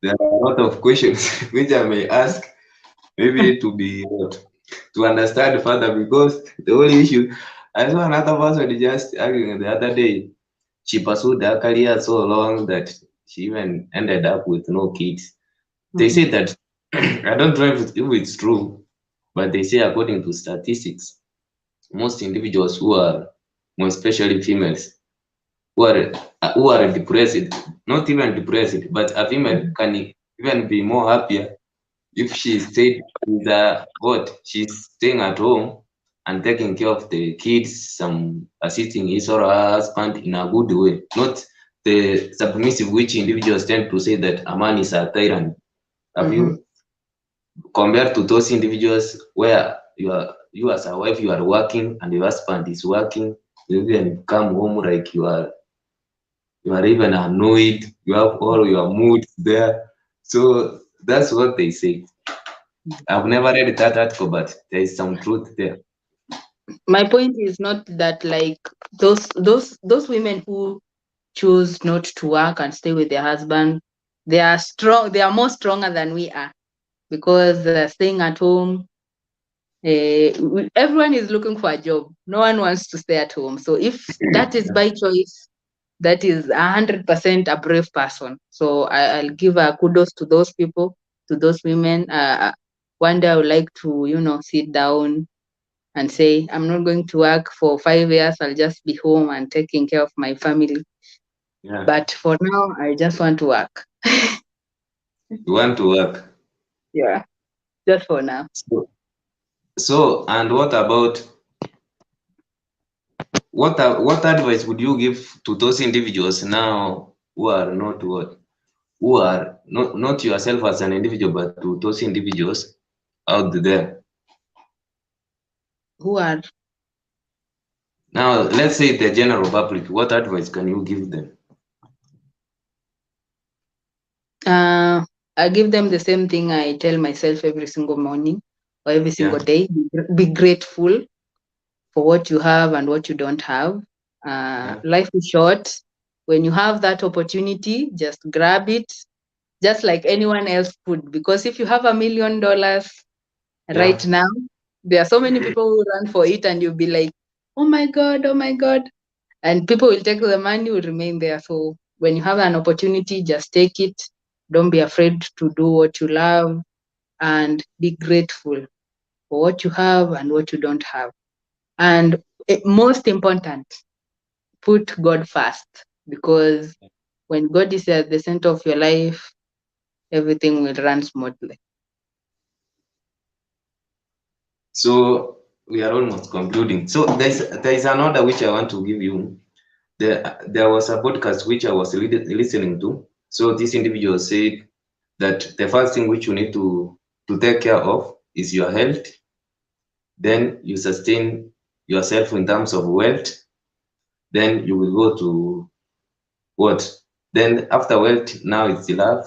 there are a lot of questions which I may ask, maybe to be to understand further because the whole issue. I saw another person just arguing the other day. She pursued her career so long that she even ended up with no kids. They Mhm. say that I don't know if it's true, but they say according to statistics, most individuals who are, more especially females, who are depressed, not even depressed, but a female Mhm. can even be more happier if she stayed with what she's staying at home and taking care of the kids, some assisting his or her husband in a good way, not the submissive which individuals tend to say that a man is a tyrant. Have Mhm. you compared to those individuals where you as a wife you are working and your husband is working, you even come home like you are even annoyed, you have all your moods there. So that's what they say. I've never read that article, but there is some truth there. My point is not that, like, those women who choose not to work and stay with their husband, they are strong. They are more stronger than we are, because they're staying at home. Everyone is looking for a job. No one wants to stay at home. So if that is by choice, that is 100% a brave person. So I'll give a kudos to those people, to those women. One day I would like to, sit down and say, I'm not going to work for 5 years. I'll just be home and taking care of my family. Yeah. But for now, I just want to work. You want to work. Yeah, just for now. So, and what about what advice would you give to those individuals now who are not what who are not yourself as an individual, but to those individuals out there? Who are Now, let's say the general public, what advice can you give them? Uh, I give them the same thing I tell myself every single morning or every Yeah, single day. Be grateful for what you have and what you don't have. yeah, Life is short. When you have that opportunity, just grab it, just like anyone else would. Because if you have $1 million yeah. right now, there are so many people who run for it, and you'll be like, oh my God, oh my God. And people will take the money, will remain there. So when you have an opportunity, just take it. Don't be afraid to do what you love, and be grateful for what you have and what you don't have. And most important, put God first, because when God is at the center of your life, everything will run smoothly. So we are almost concluding. So there is another which I want to give you. There was a podcast which I was listening to. So this individual said that the first thing which you need to take care of is your health. Then you sustain yourself in terms of wealth. Then you will go to what? Then after wealth, now it's the love.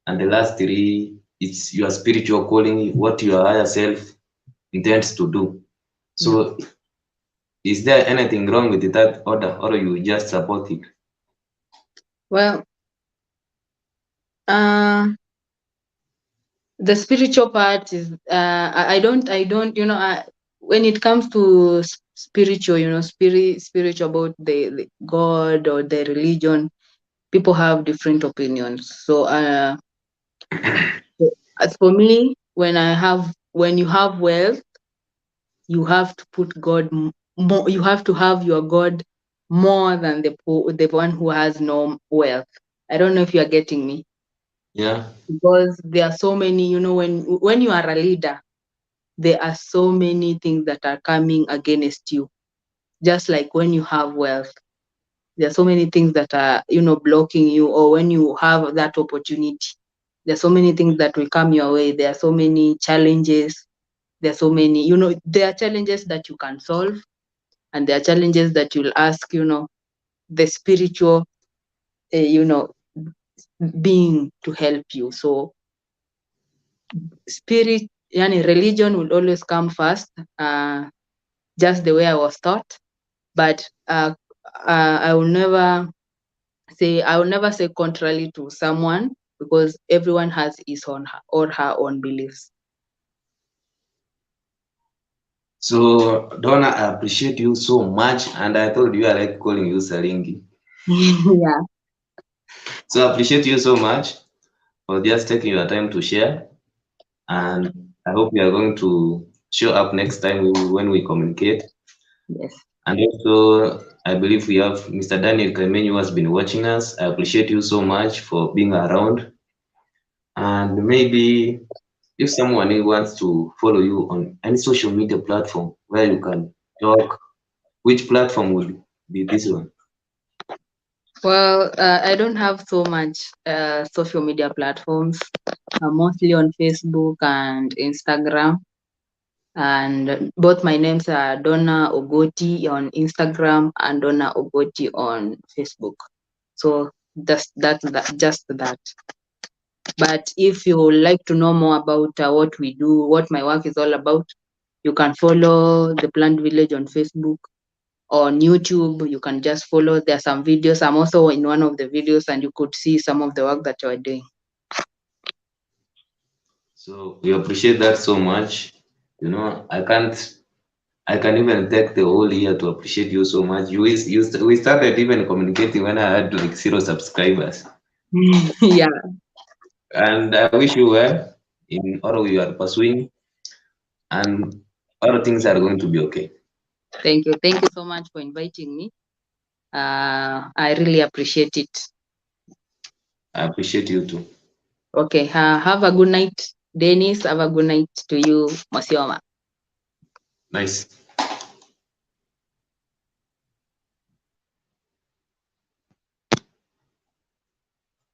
And the last three, it's your spiritual calling, what your higher self intends to do. Mm. So is there anything wrong with that order, or you just support it? Well, uh, the spiritual part is I don't when it comes to spiritual, spiritual about the God or the religion, people have different opinions. So as for me, when you have wealth, you have to put God more. You have to have your God more than the one who has no wealth. I don't know if you are getting me, Yeah. because there are so many. When you are a leader, there are so many things that are coming against you. Just like when you have wealth, there are so many things that are blocking you. Or when you have that opportunity, there are so many things that will come your way. There are so many challenges. There are so many, there are challenges that you can solve, and there are challenges that you'll ask, the spiritual, you know, being to help you. So spirit, religion will always come first, just the way I was taught. But I will never say contrary to someone, because everyone has his own or her own beliefs. So Donna, I appreciate you so much, and I told you I like calling you Saringi. Yeah. So I appreciate you so much for just taking your time to share, and I hope you are going to show up next time when we communicate. Yes. And also, I believe we have Mr. Daniel Kamenyu who has been watching us. I appreciate you so much for being around. And maybe if someone wants to follow you on any social media platform where you can talk, which platform would be this one? Well, I don't have so much social media platforms. I'm mostly on Facebook and Instagram. And both my names are Donna Ogoti on Instagram and Donna Ogoti on Facebook. So just that. But if you would like to know more about what we do, what my work is all about, you can follow the Plant Village on Facebook. On YouTube, you can just follow. There are some videos. I'm also in one of the videos, and you could see some of the work that you are doing. So we appreciate that so much. You know, I can even take the whole year to appreciate you so much. We started even communicating when I had like 0 subscribers. Yeah. And I wish you well in all you are pursuing, and all things are going to be okay. Thank you. Thank you so much for inviting me. I really appreciate it. I appreciate you too. Okay. Have a good night, Dennis. Have a good night to you, Mosioma. Nice.